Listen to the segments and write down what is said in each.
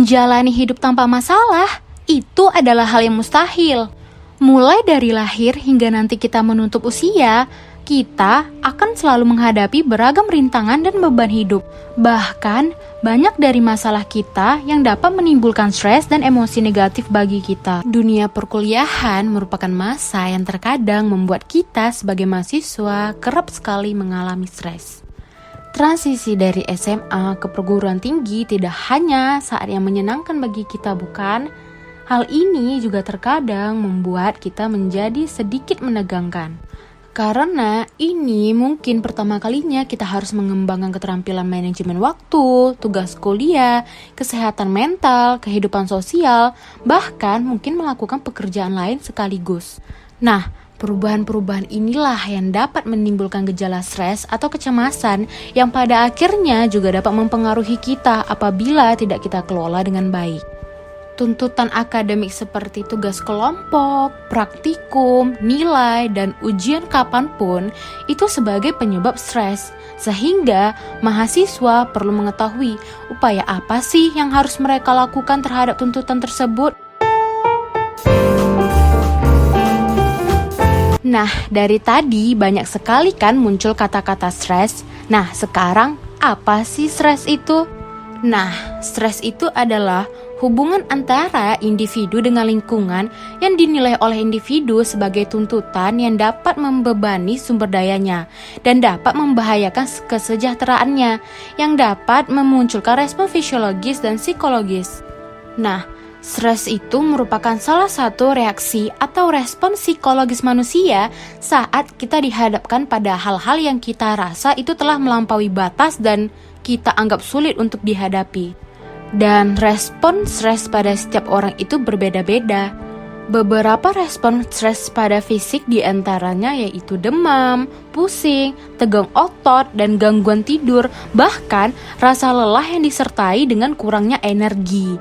Menjalani hidup tanpa masalah, itu adalah hal yang mustahil. Mulai dari lahir hingga nanti kita menutup usia, kita akan selalu menghadapi beragam rintangan dan beban hidup. Bahkan, banyak dari masalah kita yang dapat menimbulkan stres dan emosi negatif bagi kita. Dunia perkuliahan merupakan masa yang terkadang membuat kita sebagai mahasiswa kerap sekali mengalami stres. Transisi dari SMA ke perguruan tinggi tidak hanya saat yang menyenangkan bagi kita, bukan? Hal ini juga terkadang membuat kita menjadi sedikit menegangkan. Karena ini mungkin pertama kalinya kita harus mengembangkan keterampilan manajemen waktu, tugas kuliah, kesehatan mental, kehidupan sosial, bahkan mungkin melakukan pekerjaan lain sekaligus. Nah, perubahan-perubahan inilah yang dapat menimbulkan gejala stres atau kecemasan yang pada akhirnya juga dapat mempengaruhi kita apabila tidak kita kelola dengan baik. Tuntutan akademik seperti tugas kelompok, praktikum, nilai, dan ujian kapanpun itu sebagai penyebab stres. Sehingga mahasiswa perlu mengetahui upaya apa sih yang harus mereka lakukan terhadap tuntutan tersebut. Nah, dari tadi banyak sekali kan muncul kata-kata stres. Nah, sekarang apa sih stres itu? Nah, stres itu adalah hubungan antara individu dengan lingkungan yang dinilai oleh individu sebagai tuntutan yang dapat membebani sumber dayanya dan dapat membahayakan kesejahteraannya, yang dapat memunculkan respon fisiologis dan psikologis. Nah, stres itu merupakan salah satu reaksi atau respon psikologis manusia saat kita dihadapkan pada hal-hal yang kita rasa itu telah melampaui batas dan kita anggap sulit untuk dihadapi. Dan respon stres pada setiap orang itu berbeda-beda. Beberapa respon stres pada fisik diantaranya yaitu demam, pusing, tegang otot, dan gangguan tidur, bahkan rasa lelah yang disertai dengan kurangnya energi.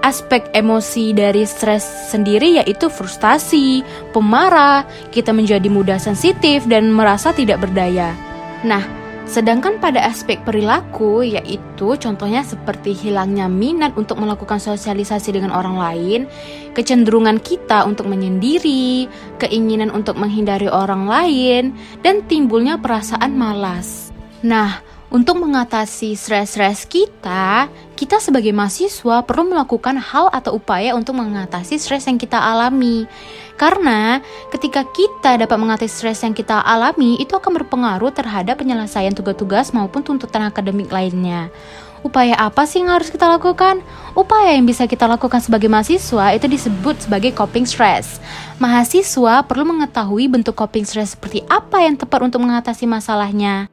Aspek emosi dari stres sendiri yaitu frustasi, pemarah, kita menjadi mudah sensitif dan merasa tidak berdaya. Nah, sedangkan pada aspek perilaku, yaitu contohnya seperti hilangnya minat untuk melakukan sosialisasi dengan orang lain, kecenderungan kita untuk menyendiri, keinginan untuk menghindari orang lain, dan timbulnya perasaan malas. Nah, untuk mengatasi stres-stres kita sebagai mahasiswa perlu melakukan hal atau upaya untuk mengatasi stres yang kita alami. Karena ketika kita dapat mengatasi stres yang kita alami, itu akan berpengaruh terhadap penyelesaian tugas-tugas maupun tuntutan akademik lainnya. Upaya apa sih yang harus kita lakukan? Upaya yang bisa kita lakukan sebagai mahasiswa itu disebut sebagai coping stress. Mahasiswa perlu mengetahui bentuk coping stress seperti apa yang tepat untuk mengatasi masalahnya.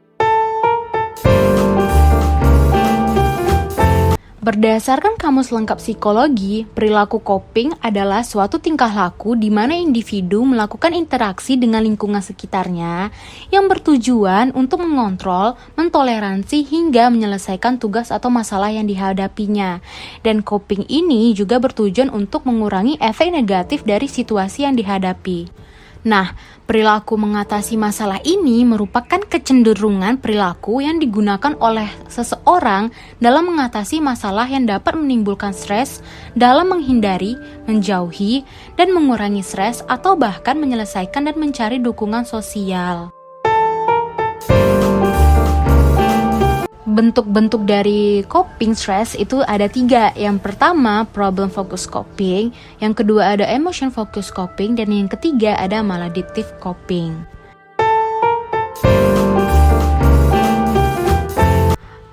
Berdasarkan Kamus Lengkap Psikologi, perilaku coping adalah suatu tingkah laku di mana individu melakukan interaksi dengan lingkungan sekitarnya yang bertujuan untuk mengontrol, mentoleransi, hingga menyelesaikan tugas atau masalah yang dihadapinya. Dan coping ini juga bertujuan untuk mengurangi efek negatif dari situasi yang dihadapi. Nah, perilaku mengatasi masalah ini merupakan kecenderungan perilaku yang digunakan oleh seseorang dalam mengatasi masalah yang dapat menimbulkan stres dalam menghindari, menjauhi, dan mengurangi stres atau bahkan menyelesaikan dan mencari dukungan sosial. Bentuk-bentuk dari coping stress itu ada 3. Yang pertama, problem focus coping. Yang kedua ada emotion focus coping. Dan yang ketiga ada maladaptive coping.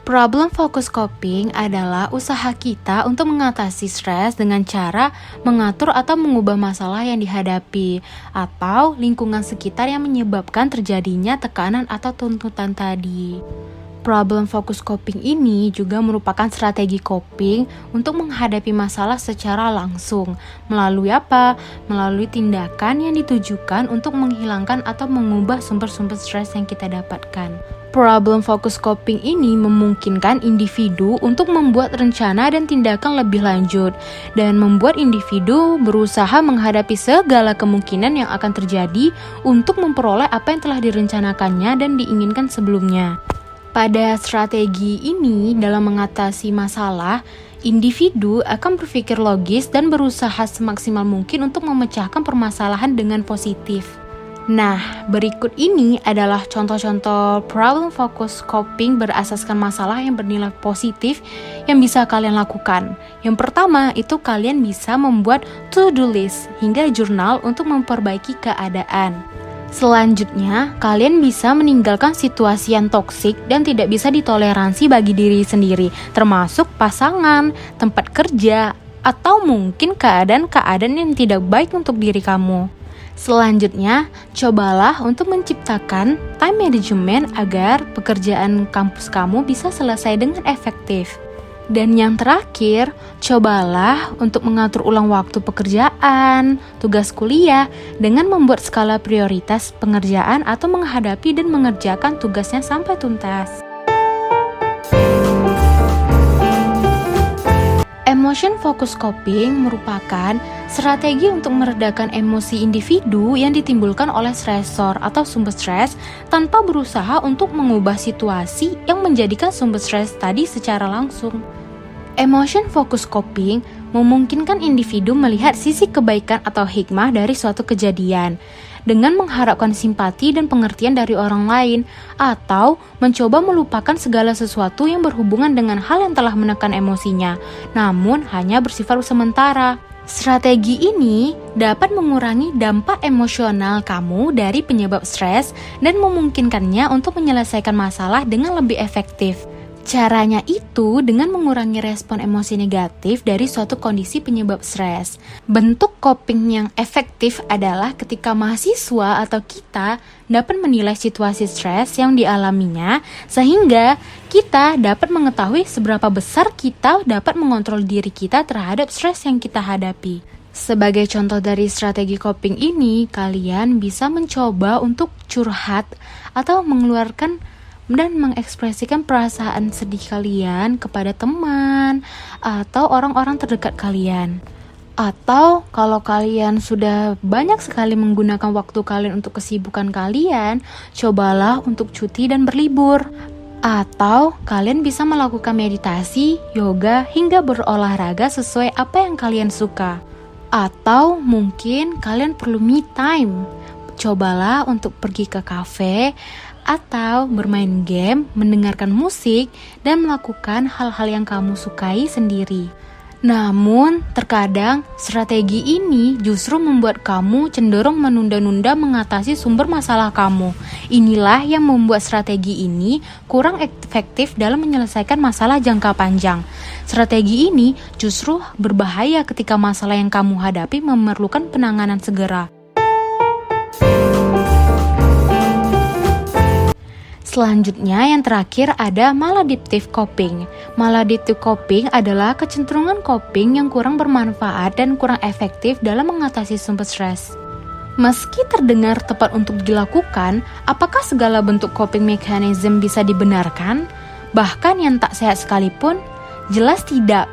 Problem focus coping adalah usaha kita untuk mengatasi stres dengan cara mengatur atau mengubah masalah yang dihadapi atau lingkungan sekitar yang menyebabkan terjadinya tekanan atau tuntutan tadi. Problem focus coping ini juga merupakan strategi coping untuk menghadapi masalah secara langsung. Melalui apa? Melalui tindakan yang ditujukan untuk menghilangkan atau mengubah sumber-sumber stres yang kita dapatkan. Problem focus coping ini memungkinkan individu untuk membuat rencana dan tindakan lebih lanjut dan membuat individu berusaha menghadapi segala kemungkinan yang akan terjadi untuk memperoleh apa yang telah direncanakannya dan diinginkan sebelumnya. Pada strategi ini, dalam mengatasi masalah, individu akan berpikir logis dan berusaha semaksimal mungkin untuk memecahkan permasalahan dengan positif. Nah, berikut ini adalah contoh-contoh problem focus coping berasaskan masalah yang bernilai positif yang bisa kalian lakukan. Yang pertama, itu kalian bisa membuat to-do list hingga jurnal untuk memperbaiki keadaan. Selanjutnya, kalian bisa meninggalkan situasi yang toksik dan tidak bisa ditoleransi bagi diri sendiri, termasuk pasangan, tempat kerja, atau mungkin keadaan-keadaan yang tidak baik untuk diri kamu. Selanjutnya, cobalah untuk menciptakan time management agar pekerjaan kampus kamu bisa selesai dengan efektif. Dan yang terakhir, cobalah untuk mengatur ulang waktu pekerjaan, tugas kuliah, dengan membuat skala prioritas pengerjaan atau menghadapi dan mengerjakan tugasnya sampai tuntas. Emotion focus coping merupakan strategi untuk meredakan emosi individu yang ditimbulkan oleh stresor atau sumber stres tanpa berusaha untuk mengubah situasi yang menjadikan sumber stres tadi secara langsung. Emotion focus coping memungkinkan individu melihat sisi kebaikan atau hikmah dari suatu kejadian dengan mengharapkan simpati dan pengertian dari orang lain, atau mencoba melupakan segala sesuatu yang berhubungan dengan hal yang telah menekan emosinya, namun hanya bersifat sementara. Strategi ini dapat mengurangi dampak emosional kamu dari penyebab stres dan memungkinkannya untuk menyelesaikan masalah dengan lebih efektif. Caranya itu dengan mengurangi respon emosi negatif dari suatu kondisi penyebab stres. Bentuk coping yang efektif adalah ketika mahasiswa atau kita dapat menilai situasi stres yang dialaminya, sehingga kita dapat mengetahui seberapa besar kita dapat mengontrol diri kita terhadap stres yang kita hadapi. Sebagai contoh dari strategi coping ini, kalian bisa mencoba untuk curhat atau mengeluarkan dan mengekspresikan perasaan sedih kalian kepada teman atau orang-orang terdekat kalian. Atau kalau kalian sudah banyak sekali menggunakan waktu kalian untuk kesibukan kalian, cobalah untuk cuti dan berlibur. Atau kalian bisa melakukan meditasi, yoga, hingga berolahraga sesuai apa yang kalian suka. Atau mungkin kalian perlu me time. Cobalah untuk pergi ke kafe atau bermain game, mendengarkan musik, dan melakukan hal-hal yang kamu sukai sendiri. Namun, terkadang strategi ini justru membuat kamu cenderung menunda-nunda mengatasi sumber masalah kamu. Inilah yang membuat strategi ini kurang efektif dalam menyelesaikan masalah jangka panjang. Strategi ini justru berbahaya ketika masalah yang kamu hadapi memerlukan penanganan segera. Selanjutnya yang terakhir ada maladaptive coping. Maladaptive coping adalah kecenderungan coping yang kurang bermanfaat dan kurang efektif dalam mengatasi sumber stres. Meski terdengar tepat untuk dilakukan, apakah segala bentuk coping mechanism bisa dibenarkan? Bahkan yang tak sehat sekalipun? Jelas tidak.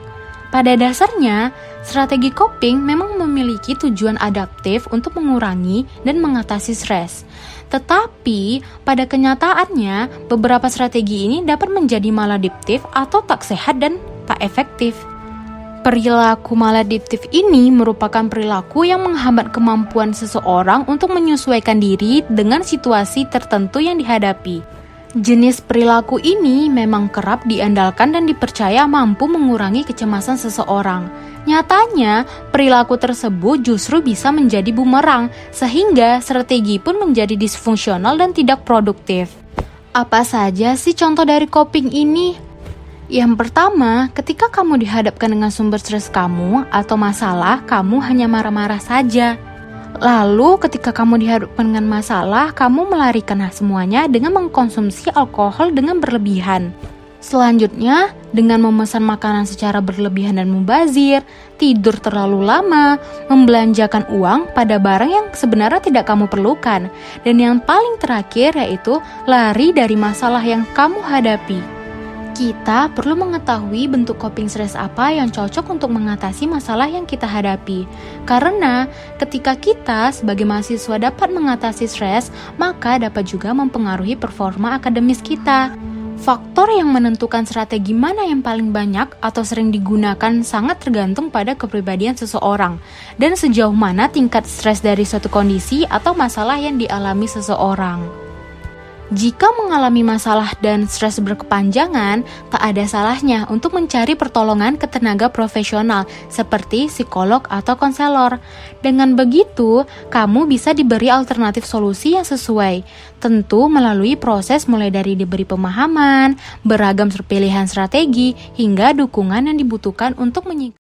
Pada dasarnya, strategi coping memang memiliki tujuan adaptif untuk mengurangi dan mengatasi stres. Tetapi, pada kenyataannya, beberapa strategi ini dapat menjadi maladaptif atau tak sehat dan tak efektif. Perilaku maladaptif ini merupakan perilaku yang menghambat kemampuan seseorang untuk menyesuaikan diri dengan situasi tertentu yang dihadapi. Jenis perilaku ini memang kerap diandalkan dan dipercaya mampu mengurangi kecemasan seseorang. Nyatanya, perilaku tersebut justru bisa menjadi bumerang, sehingga strategi pun menjadi disfungsional dan tidak produktif. Apa saja sih contoh dari coping ini? Yang pertama, ketika kamu dihadapkan dengan sumber stres kamu atau masalah, kamu hanya marah-marah saja. Lalu ketika kamu dihadapkan dengan masalah, kamu melarikan semuanya dengan mengkonsumsi alkohol dengan berlebihan. Selanjutnya, dengan memesan makanan secara berlebihan dan mubazir, tidur terlalu lama, membelanjakan uang pada barang yang sebenarnya tidak kamu perlukan. Dan yang paling terakhir yaitu lari dari masalah yang kamu hadapi. Kita perlu mengetahui bentuk coping stres apa yang cocok untuk mengatasi masalah yang kita hadapi. Karena ketika kita sebagai mahasiswa dapat mengatasi stres, maka dapat juga mempengaruhi performa akademis kita. Faktor yang menentukan strategi mana yang paling banyak atau sering digunakan sangat tergantung pada kepribadian seseorang dan sejauh mana tingkat stres dari suatu kondisi atau masalah yang dialami seseorang. Jika mengalami masalah dan stres berkepanjangan, tak ada salahnya untuk mencari pertolongan ke tenaga profesional seperti psikolog atau konselor. Dengan begitu, kamu bisa diberi alternatif solusi yang sesuai. Tentu melalui proses mulai dari diberi pemahaman, beragam pilihan strategi, hingga dukungan yang dibutuhkan untuk menyikapi